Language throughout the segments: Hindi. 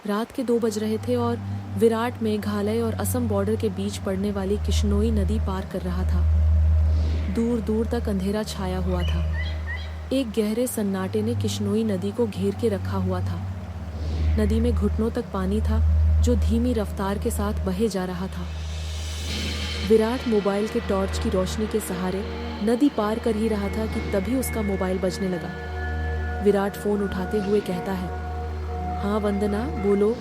रात के 2 बज रहे थे और विराट मेघालय और असम बॉर्डर के बीच पड़ने वाली किश्नोई नदी पार कर रहा था। दूर दूर तक अंधेरा छाया हुआ था। एक गहरे सन्नाटे ने किश्नोई नदी को घेर के रखा हुआ था। नदी में घुटनों तक पानी था जो धीमी रफ्तार के साथ बहे जा रहा था। विराट मोबाइल के टॉर्च की रोशनी के सहारे नदी पार कर ही रहा था कि तभी उसका मोबाइल बजने लगा। विराट फोन उठाते हुए कहता है, हाँ वंदना बोलो।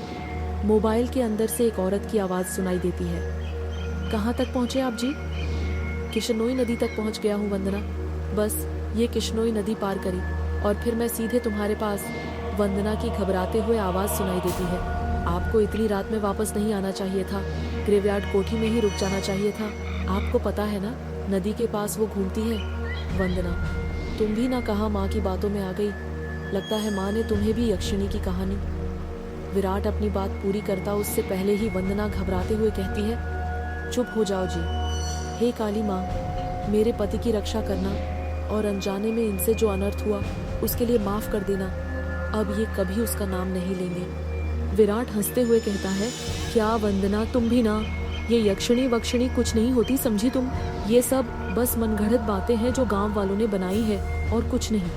मोबाइल के अंदर से एक औरत की आवाज़ सुनाई देती है। कहाँ तक पहुँचे आप जी? किश्नोई नदी तक पहुँच गया हूँ वंदना, बस ये किश्नोई नदी पार करी और फिर मैं सीधे तुम्हारे पास। वंदना की घबराते हुए आवाज़ सुनाई देती है। आपको इतनी रात में वापस नहीं आना चाहिए था, ग्रेवयार्ड कोठी में ही रुक जाना चाहिए था। आपको पता है ना, नदी के पास वो घूमती है। वंदना, तुम भी ना कहा माँ की बातों में आ गई। लगता है माँ ने तुम्हें भी यक्षिणी की कहानी। विराट अपनी बात पूरी करता उससे पहले ही वंदना घबराते हुए कहती है, चुप हो जाओ जी। हे काली माँ, मेरे पति की रक्षा करना और अनजाने में इनसे जो अनर्थ हुआ उसके लिए माफ़ कर देना। अब ये कभी उसका नाम नहीं लेंगे। विराट हंसते हुए कहता है, क्या वंदना तुम भी ना, ये यक्षिणी वक्षिणी कुछ नहीं होती समझी तुम। ये सब बस मनगढ़ंत बातें हैं जो गांव वालों ने बनाई है और कुछ नहीं।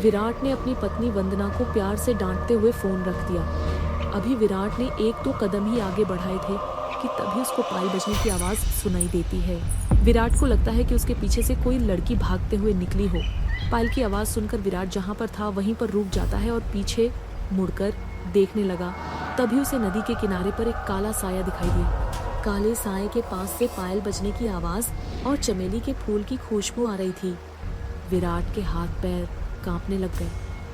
विराट ने अपनी पत्नी वंदना को प्यार से डांटते हुए फोन रख दिया। अभी विराट ने 1-2 कदम ही आगे बढ़ाए थे कि तभी उसको पायल बजने की आवाज़ सुनाई देती है। विराट को लगता है कि उसके पीछे से कोई लड़की भागते हुए निकली हो। पायल की आवाज़ सुनकर विराट जहाँ पर था वहीं पर रुक जाता है और पीछे मुड़कर देखने लगा। तभी उसे नदी के किनारे पर एक काला साया दिखाई दिया। काले साये के पास से पायल बजने की आवाज़ और चमेली के फूल की खुशबू आ रही थी। विराट के हाथ पैर कांपने लग गए।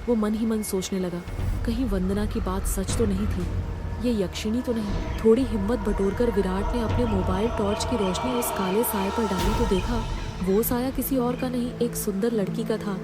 वो मन ही मन सोचने लगा, कहीं वंदना की बात सच तो नहीं थी, ये यक्षिणी तो नहीं। थोड़ी हिम्मत बटोरकर विराट ने अपने मोबाइल टॉर्च की रोशनी उस काले साये पर डाली तो देखा वो साया किसी और का नहीं, एक सुंदर लड़की का था।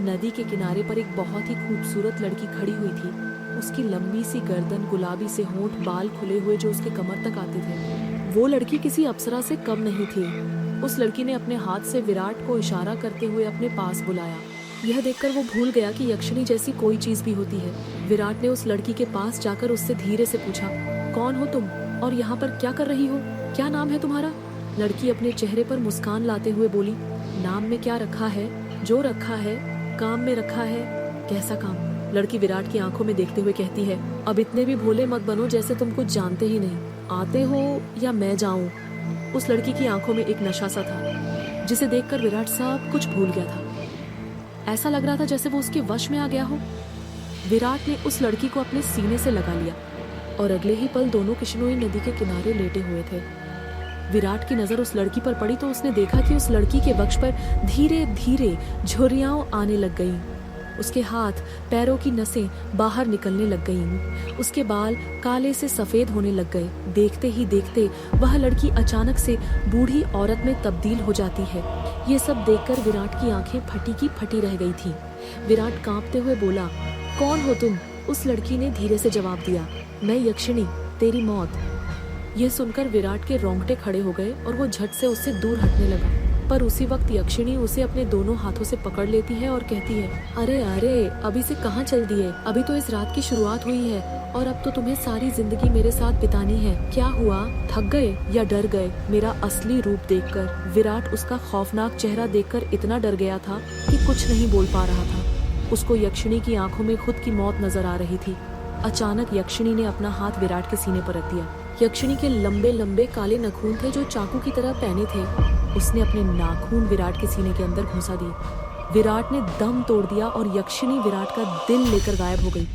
नदी के किनारे पर एक बहुत ही खूबसूरत लड़की खड़ी हुई थी। उसकी लंबी सी गर्दन, गुलाबी से होंठ, बाल खुले हुए जो उसके कमर तक आते थे। वो लड़की किसी अप्सरा से कम नहीं थी। उस लड़की ने अपने हाथ से विराट को इशारा करते हुए अपने पास बुलाया। यह देखकर वो भूल गया कि यक्षिणी जैसी कोई चीज भी होती है। विराट ने उस लड़की के पास जाकर उससे धीरे से पूछा, कौन हो तुम और यहाँ पर क्या कर रही हो? क्या नाम है तुम्हारा? लड़की अपने चेहरे पर मुस्कान लाते हुए बोली, नाम में क्या रखा है? जो रखा है, काम में रखा है। कैसा काम? लड़की विराट की आंखों में देखते हुए कहती है, अब इतने भी भोले मत बनो जैसे तुम कुछ जानते ही नहीं। आते हो या मैं जाऊं? उस लड़की की आंखों में एक नशा सा था जिसे देखकर विराट सब कुछ भूल गया था। ऐसा लग रहा था जैसे वो उसके वश में आ गया हो। विराट ने उस लड़की को अपने सीने से लगा लिया और अगले ही पल दोनों किश्नोई नदी के किनारे लेटे हुए थे। विराट की नजर उस लड़की पर पड़ी तो उसने देखा कि उस लड़की के वक्ष पर धीरे धीरे झुर्रियां आने लग गईं। उसके हाथ पैरों की नसें बाहर निकलने लग गईं। उसके बाल काले से सफेद होने लग गए। देखते ही देखते वह लड़की अचानक से बूढ़ी औरत में तब्दील हो जाती है। ये सब देखकर विराट की आंखें फटी की फटी रह गई थी। विराट कांपते हुए बोला, कौन हो तुम? उस लड़की ने धीरे से जवाब दिया, मैं यक्षिणी, तेरी मौत। यह सुनकर विराट के रोंगटे खड़े हो गए और वो झट से उससे दूर हटने लगा। पर उसी वक्त यक्षिणी उसे अपने दोनों हाथों से पकड़ लेती है और कहती है, अरे अरे, अभी से कहाँ चल दिए? अभी तो इस रात की शुरुआत हुई है और अब तो तुम्हें सारी जिंदगी मेरे साथ बितानी है। क्या हुआ? थक गए या डर गए मेरा असली रूप देखकर? विराट उसका खौफनाक चेहरा देखकर इतना डर गया था कि कुछ नहीं बोल पा रहा था। उसको यक्षिणी की आंखों में खुद की मौत नजर आ रही थी। अचानक यक्षिणी ने अपना हाथ विराट के सीने पर रख दिया। यक्षिणी के लंबे लंबे काले नाखून थे जो चाकू की तरह पहने थे। उसने अपने नाखून विराट के सीने के अंदर घुसा दिए। विराट ने दम तोड़ दिया और यक्षिणी विराट का दिल लेकर गायब हो गई।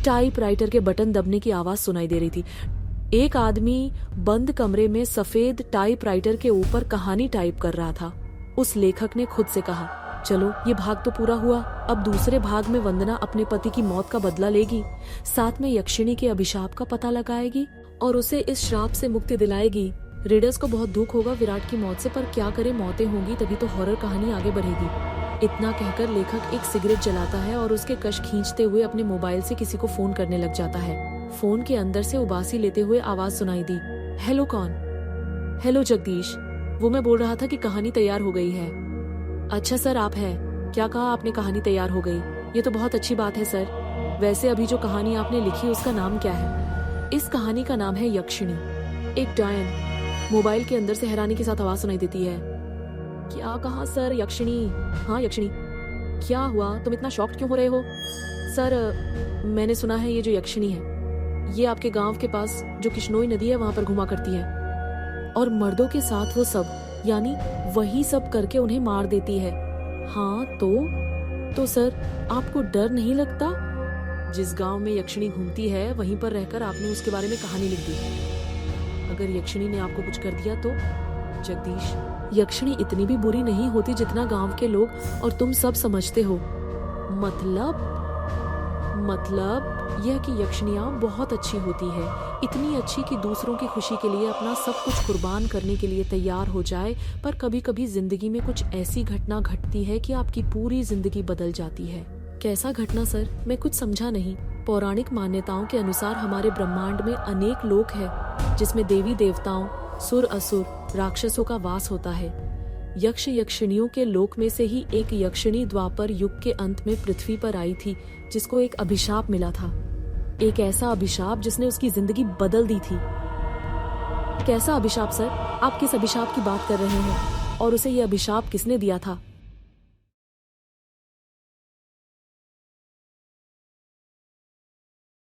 टाइपराइटर के बटन दबने की आवाज सुनाई दे रही थी। एक आदमी बंद कमरे में सफेद टाइपराइटर के ऊपर कहानी टाइप कर रहा था। उस लेखक ने खुद से कहा, चलो ये भाग तो पूरा हुआ, अब दूसरे भाग में वंदना अपने पति की मौत का बदला लेगी, साथ में यक्षिणी के अभिशाप का पता लगाएगी और उसे इस श्राप से मुक्ति दिलाएगी। रीडर्स को बहुत दुख होगा विराट की मौत से, पर क्या करे, मौतें होंगी तभी तो हॉरर कहानी आगे बढ़ेगी। इतना कहकर लेखक एक सिगरेट जलाता है और उसके कश खींचते हुए अपने मोबाइल से किसी को फोन करने लग जाता है। फोन के अंदर से उबासी लेते हुए आवाज सुनाई दी, हेलो कौन? हेलो जगदीश, वो मैं बोल रहा था कि कहानी तैयार हो गई है। अच्छा सर, आप हैं? क्या कहा आपने? कहानी तैयार हो गई? ये तो बहुत अच्छी बात है सर। वैसे अभी जो कहानी आपने लिखी उसका नाम क्या है? इस कहानी का नाम है यक्षिणी। एक डायन मोबाइल के अंदर से हैरानी के साथ आवाज सुनाई देती है। क्या कहा सर? यक्षिणी? हाँ यक्षिणी। क्या हुआ, तुम इतना शॉक्ड क्यों हो रहे हो? सर मैंने सुना है ये जो यक्षिणी है ये आपके गांव के पास जो किश्नोई नदी है वहां पर घुमा करती है और मर्दों के साथ वो सब यानी वही सब करके उन्हें मार देती है। हाँ तो सर आपको डर नहीं लगता? जिस गांव में यक्षिणी घूमती है वहीं पर रहकर आपने उसके बारे में कहानी लिख दी। अगर यक्षिणी ने आपको कुछ कर दिया तो? जगदीश, यक्षिणी इतनी भी बुरी नहीं होती जितना गांव के लोग और तुम सब समझते हो। मतलब यह कि यक्षिणियाँ बहुत अच्छी होती है, इतनी अच्छी कि दूसरों की खुशी के लिए अपना सब कुछ कुर्बान करने के लिए तैयार हो जाए। पर कभी कभी जिंदगी में कुछ ऐसी घटना घटती है कि आपकी पूरी जिंदगी बदल जाती है। कैसा घटना सर? मैं कुछ समझा नहीं। पौराणिक मान्यताओं के अनुसार हमारे ब्रह्मांड में अनेक लोक है जिसमें देवी देवताओं, सुर असुर, राक्षसों का वास होता है। यक्ष यक्षिणियों के लोक में से ही एक यक्षिणी द्वापर युग के अंत में पृथ्वी पर आई थी जिसको एक अभिशाप मिला था। एक ऐसा अभिशाप जिसने उसकी जिंदगी बदल दी थी। कैसा अभिशाप सर? आप किस अभिशाप की बात कर रहे हैं और उसे ये अभिशाप किसने दिया था?